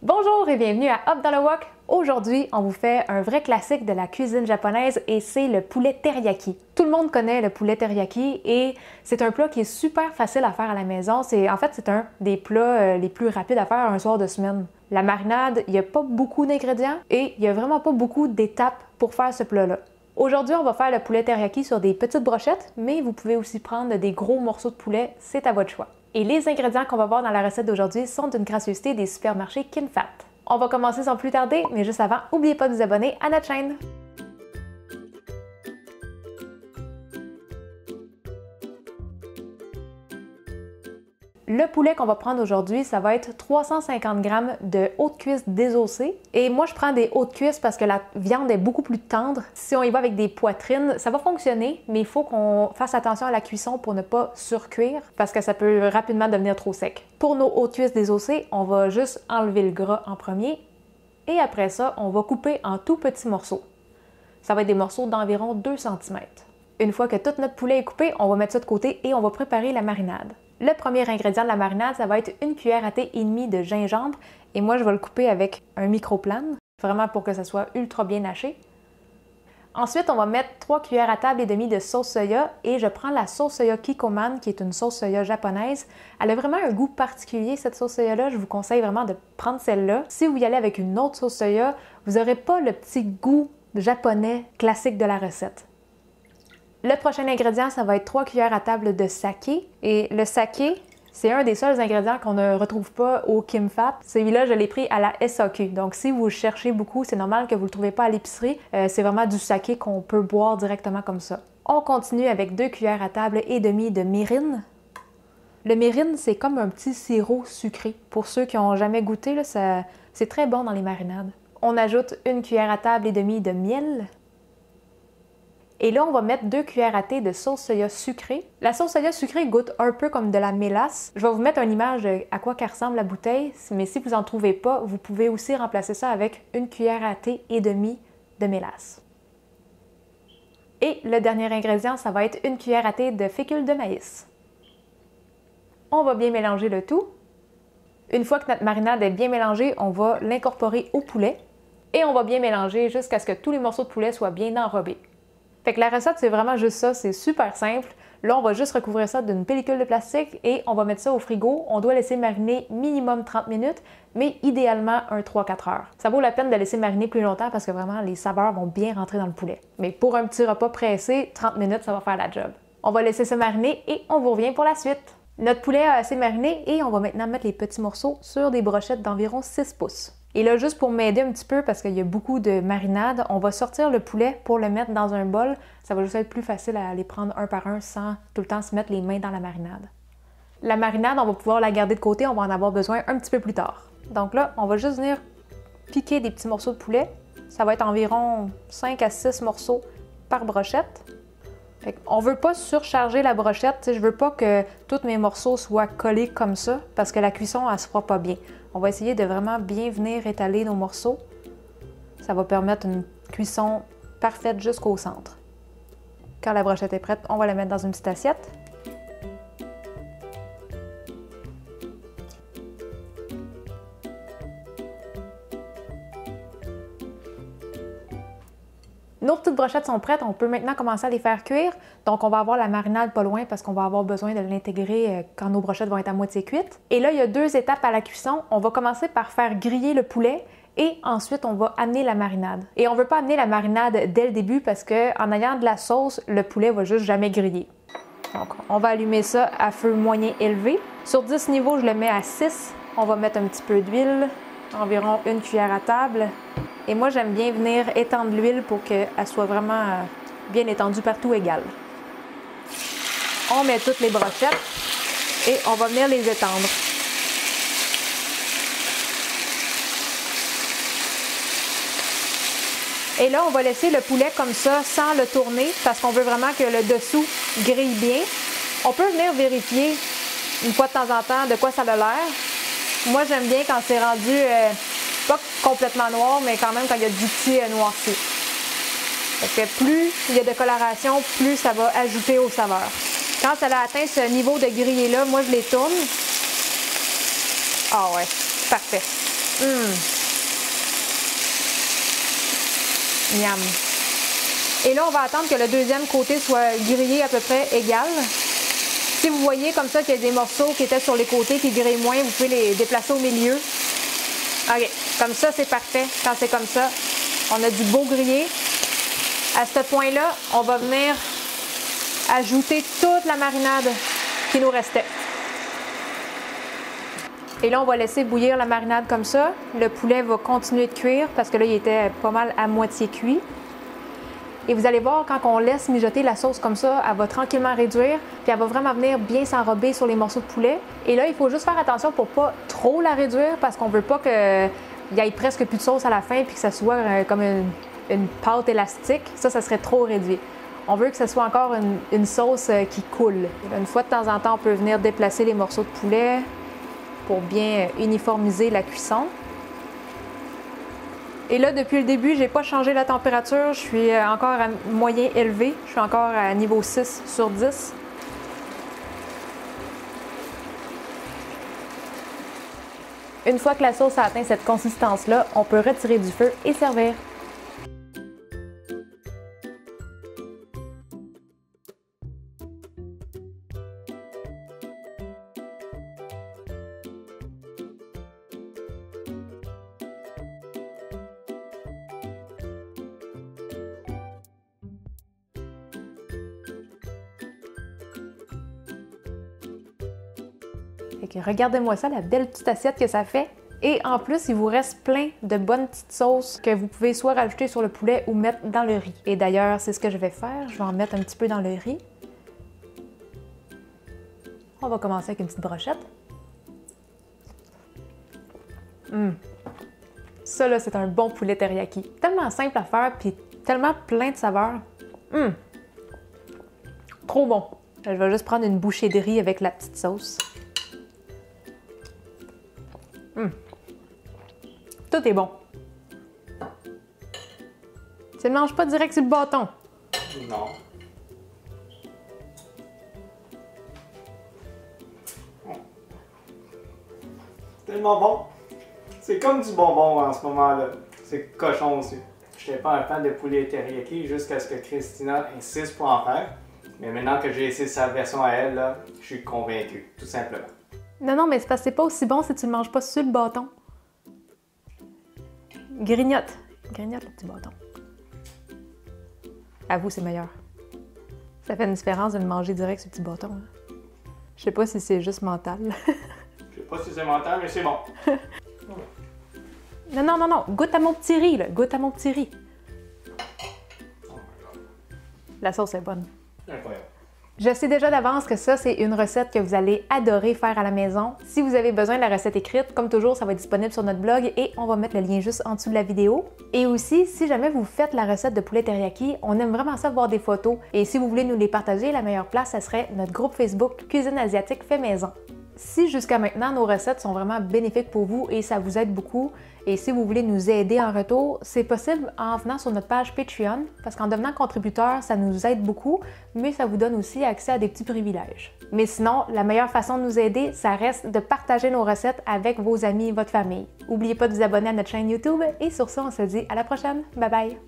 Bonjour et bienvenue à Hop dans le Wok. Aujourd'hui, on vous fait un vrai classique de la cuisine japonaise et c'est le poulet teriyaki. Tout le monde connaît le poulet teriyaki et c'est un plat qui est super facile à faire à la maison. C'est un des plats les plus rapides à faire un soir de semaine. La marinade, il n'y a pas beaucoup d'ingrédients et il n'y a vraiment pas beaucoup d'étapes pour faire ce plat-là. Aujourd'hui, on va faire le poulet teriyaki sur des petites brochettes, mais vous pouvez aussi prendre des gros morceaux de poulet, c'est à votre choix. Et les ingrédients qu'on va voir dans la recette d'aujourd'hui sont d'une gracieuseté des supermarchés KimFat. On va commencer sans plus tarder, mais juste avant, n'oubliez pas de vous abonner à notre chaîne. Le poulet qu'on va prendre aujourd'hui, ça va être 350 g de haute cuisse désossée. Et moi, je prends des hautes cuisses parce que la viande est beaucoup plus tendre. Si on y va avec des poitrines, ça va fonctionner, mais il faut qu'on fasse attention à la cuisson pour ne pas surcuire parce que ça peut rapidement devenir trop sec. Pour nos hautes cuisses désossées, on va juste enlever le gras en premier et après ça, on va couper en tout petits morceaux. Ça va être des morceaux d'environ 2 cm. Une fois que tout notre poulet est coupé, on va mettre ça de côté et on va préparer la marinade. Le premier ingrédient de la marinade, ça va être une cuillère à thé et demie de gingembre et moi je vais le couper avec un microplane, vraiment pour que ça soit ultra bien haché. Ensuite, on va mettre 3 cuillères à table et demie de sauce soya et je prends la sauce soya Kikkoman qui est une sauce soya japonaise. Elle a vraiment un goût particulier cette sauce soya-là, je vous conseille vraiment de prendre celle-là. Si vous y allez avec une autre sauce soya, vous n'aurez pas le petit goût japonais classique de la recette. Le prochain ingrédient, ça va être 3 cuillères à table de saké. Et le saké, c'est un des seuls ingrédients qu'on ne retrouve pas au KimFat. Celui-là, je l'ai pris à la SAQ. Donc, si vous cherchez beaucoup, c'est normal que vous ne le trouvez pas à l'épicerie. C'est vraiment du saké qu'on peut boire directement comme ça. On continue avec 2 cuillères à table et demie de mirin. Le mirin, c'est comme un petit sirop sucré. Pour ceux qui n'ont jamais goûté, c'est très bon dans les marinades. On ajoute 1 cuillère à table et demie de miel. Et là, on va mettre 2 cuillères à thé de sauce soya sucrée. La sauce soya sucrée goûte un peu comme de la mélasse. Je vais vous mettre une image à quoi ressemble la bouteille, mais si vous n'en trouvez pas, vous pouvez aussi remplacer ça avec 1 cuillère à thé et demie de mélasse. Et le dernier ingrédient, ça va être 1 cuillère à thé de fécule de maïs. On va bien mélanger le tout. Une fois que notre marinade est bien mélangée, on va l'incorporer au poulet et on va bien mélanger jusqu'à ce que tous les morceaux de poulet soient bien enrobés. Fait que la recette, c'est vraiment juste ça, c'est super simple. Là, on va juste recouvrir ça d'une pellicule de plastique et on va mettre ça au frigo. On doit laisser mariner minimum 30 minutes, mais idéalement un 3-4 heures. Ça vaut la peine de laisser mariner plus longtemps parce que vraiment, les saveurs vont bien rentrer dans le poulet. Mais pour un petit repas pressé, 30 minutes, ça va faire la job. On va laisser ça mariner et on vous revient pour la suite. Notre poulet a assez mariné et on va maintenant mettre les petits morceaux sur des brochettes d'environ 6 pouces. Et là, juste pour m'aider un petit peu, parce qu'il y a beaucoup de marinade, on va sortir le poulet pour le mettre dans un bol. Ça va juste être plus facile à les prendre un par un sans tout le temps se mettre les mains dans la marinade. La marinade, on va pouvoir la garder de côté, on va en avoir besoin un petit peu plus tard. Donc là, on va juste venir piquer des petits morceaux de poulet. Ça va être environ 5 à 6 morceaux par brochette. On ne veut pas surcharger la brochette, je ne veux pas que tous mes morceaux soient collés comme ça parce que la cuisson, elle ne se fera pas bien. On va essayer de vraiment bien venir étaler nos morceaux. Ça va permettre une cuisson parfaite jusqu'au centre. Quand la brochette est prête, on va la mettre dans une petite assiette. Nos petites brochettes sont prêtes, on peut maintenant commencer à les faire cuire. Donc, on va avoir la marinade pas loin parce qu'on va avoir besoin de l'intégrer quand nos brochettes vont être à moitié cuites. Et là, il y a 2 étapes à la cuisson. On va commencer par faire griller le poulet et ensuite, on va amener la marinade. Et on ne veut pas amener la marinade dès le début parce qu'en ayant de la sauce, le poulet va juste jamais griller. Donc, on va allumer ça à feu moyen élevé. Sur 10 niveaux, je le mets à 6. On va mettre un petit peu d'huile, environ 1 cuillère à table. Et moi, j'aime bien venir étendre l'huile pour qu'elle soit vraiment bien étendue partout égale. On met toutes les brochettes et on va venir les étendre. Et là, on va laisser le poulet comme ça sans le tourner parce qu'on veut vraiment que le dessous grille bien. On peut venir vérifier une fois de temps en temps de quoi ça a l'air. Moi, j'aime bien quand c'est rendu pas complètement noir, mais quand même quand il y a du petit noirci. Fait que plus il y a de coloration, plus ça va ajouter aux saveurs. Quand ça a atteint ce niveau de grillé-là, moi je les tourne. Ah ouais, parfait. Miam. Et là, on va attendre que le deuxième côté soit grillé à peu près égal. Si vous voyez comme ça qu'il y a des morceaux qui étaient sur les côtés qui grillent moins, vous pouvez les déplacer au milieu. OK, comme ça, c'est parfait. Quand c'est comme ça, on a du beau grillé. À ce point-là, on va venir ajouter toute la marinade qui nous restait. Et là, on va laisser bouillir la marinade comme ça. Le poulet va continuer de cuire parce que là, il était pas mal à moitié cuit. Et vous allez voir, quand on laisse mijoter la sauce comme ça, elle va tranquillement réduire, puis elle va vraiment venir bien s'enrober sur les morceaux de poulet. Et là, il faut juste faire attention pour pas trop la réduire parce qu'on veut pas qu'il y ait presque plus de sauce à la fin puis que ça soit comme une pâte élastique. Ça serait trop réduit. On veut que ce soit encore une sauce qui coule. Une fois de temps en temps, on peut venir déplacer les morceaux de poulet pour bien uniformiser la cuisson. Et là, depuis le début, je n'ai pas changé la température. Je suis encore à moyen élevé. Je suis encore à niveau 6 sur 10. Une fois que la sauce a atteint cette consistance-là, on peut retirer du feu et servir. Regardez-moi ça, la belle petite assiette que ça fait. Et en plus, il vous reste plein de bonnes petites sauces que vous pouvez soit rajouter sur le poulet ou mettre dans le riz. Et d'ailleurs, c'est ce que je vais faire. Je vais en mettre un petit peu dans le riz. On va commencer avec une petite brochette. Ça, là, c'est un bon poulet teriyaki. Tellement simple à faire, puis tellement plein de saveurs. Trop bon. Je vais juste prendre une bouchée de riz avec la petite sauce. Tout est bon. Tu ne manges pas direct sur le bâton. Non. Tellement bon. C'est comme du bonbon en ce moment-là. C'est cochon aussi. Je n'étais pas un fan de poulet teriyaki jusqu'à ce que Christina insiste pour en faire. Mais maintenant que j'ai essayé sa version à elle, là, je suis convaincu, tout simplement. Non, mais c'est parce que c'est pas aussi bon si tu le manges pas sur le bâton. Grignote. Grignote le petit bâton. Avoue, c'est meilleur. Ça fait une différence de le manger direct sur le petit bâton. Hein. Je sais pas si c'est juste mental. Je sais pas si c'est mental, mais c'est bon. Non. Goûte à mon petit riz, là. Goûte à mon petit riz. Oh my God. La sauce est bonne. Incroyable. Je sais déjà d'avance que ça, c'est une recette que vous allez adorer faire à la maison. Si vous avez besoin de la recette écrite, comme toujours, ça va être disponible sur notre blog et on va mettre le lien juste en dessous de la vidéo. Et aussi, si jamais vous faites la recette de poulet teriyaki, on aime vraiment ça voir des photos. Et si vous voulez nous les partager, la meilleure place, ça serait notre groupe Facebook Cuisine asiatique fait maison. Si jusqu'à maintenant, nos recettes sont vraiment bénéfiques pour vous et ça vous aide beaucoup, et si vous voulez nous aider en retour, c'est possible en venant sur notre page Patreon, parce qu'en devenant contributeur, ça nous aide beaucoup, mais ça vous donne aussi accès à des petits privilèges. Mais sinon, la meilleure façon de nous aider, ça reste de partager nos recettes avec vos amis et votre famille. N'oubliez pas de vous abonner à notre chaîne YouTube, et sur ça, on se dit à la prochaine. Bye bye!